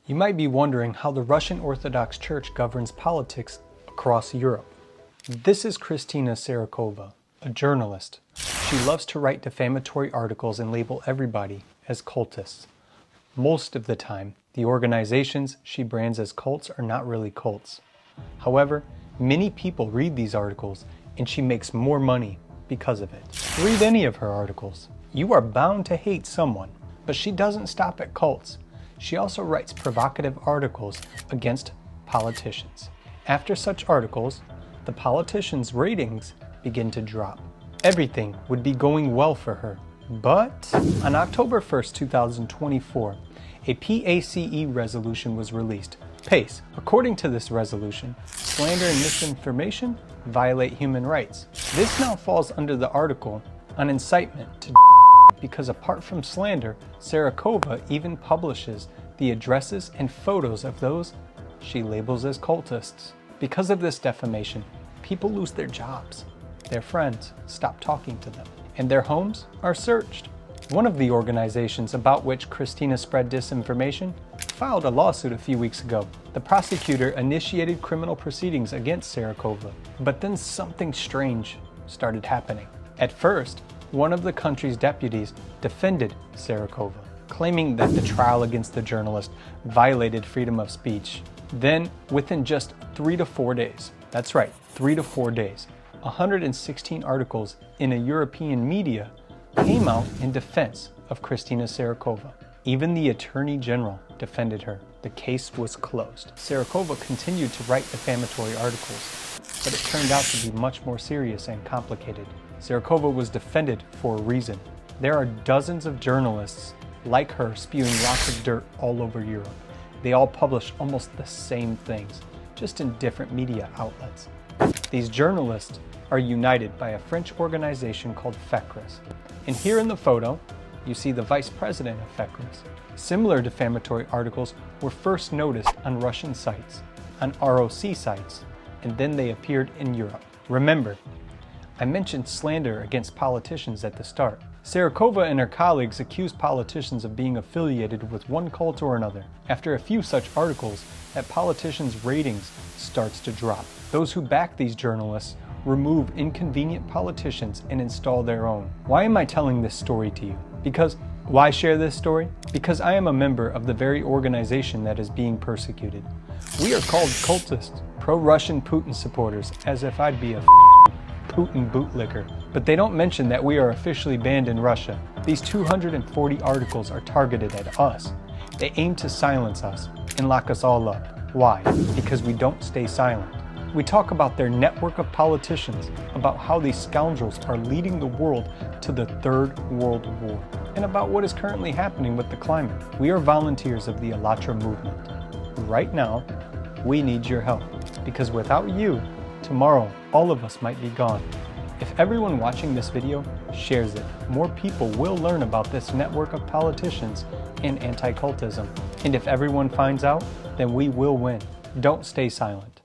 You might be wondering how the Russian Orthodox Church governs politics across Europe. This is Kristina Cirokova, a journalist. She loves to write defamatory articles and label everybody as cultists. Most of the time, the organizations she brands as cults are not really cults. However, many people read these articles and she makes more money because of it. Read any of her articles. You are bound to hate someone, but she doesn't stop at cults. She also writes provocative articles against politicians. After such articles, the politicians' ratings begin to drop. Everything would be going well for her. But on October 1st, 2024, a PACE resolution was released. PACE. According to this resolution, slander and misinformation violate human rights. This now falls under the article on incitement to because apart from slander, Cirokova even publishes the addresses and photos of those she labels as cultists. Because of this defamation, people lose their jobs, their friends stop talking to them, and their homes are searched. One of the organizations about which Kristina spread disinformation filed a lawsuit a few weeks ago. The prosecutor initiated criminal proceedings against Cirokova, but then something strange started happening. At first, one of the country's deputies defended Cirokova, claiming that the trial against the journalist violated freedom of speech. Then, within just 3 to 4 days, that's right, 3 to 4 days, 116 articles in a European media came out in defense of Kristina Cirokova. Even the Attorney General defended her. The case was closed. Cirokova continued to write defamatory articles, but it turned out to be much more serious and complicated. Cirokova was defended for a reason. There are dozens of journalists like her spewing lots of dirt all over Europe. They all publish almost the same things, just in different media outlets. These journalists are united by a French organization called FECRIS. And here in the photo, you see the vice president of FECRIS. Similar defamatory articles were first noticed on Russian sites, on ROC sites, and then they appeared in Europe. Remember, I mentioned slander against politicians at the start. Cirokova and her colleagues accused politicians of being affiliated with one cult or another. After a few such articles, that politicians' ratings starts to drop. Those who back these journalists remove inconvenient politicians and install their own. Why am I telling this story to you? Why share this story? Because I am a member of the very organization that is being persecuted. We are called cultists, pro-Russian Putin supporters, as if I'd be a Putin bootlicker. But they don't mention that we are officially banned in Russia. These 240 articles are targeted at us. They aim to silence us and lock us all up. Why? Because we don't stay silent. We talk about their network of politicians, about how these scoundrels are leading the world to the Third World War, and about what is currently happening with the climate. We are volunteers of the Allatra movement. Right now, we need your help, because without you, tomorrow, all of us might be gone. If everyone watching this video shares it, more people will learn about this network of politicians and anti-cultism. And if everyone finds out, then we will win. Don't stay silent.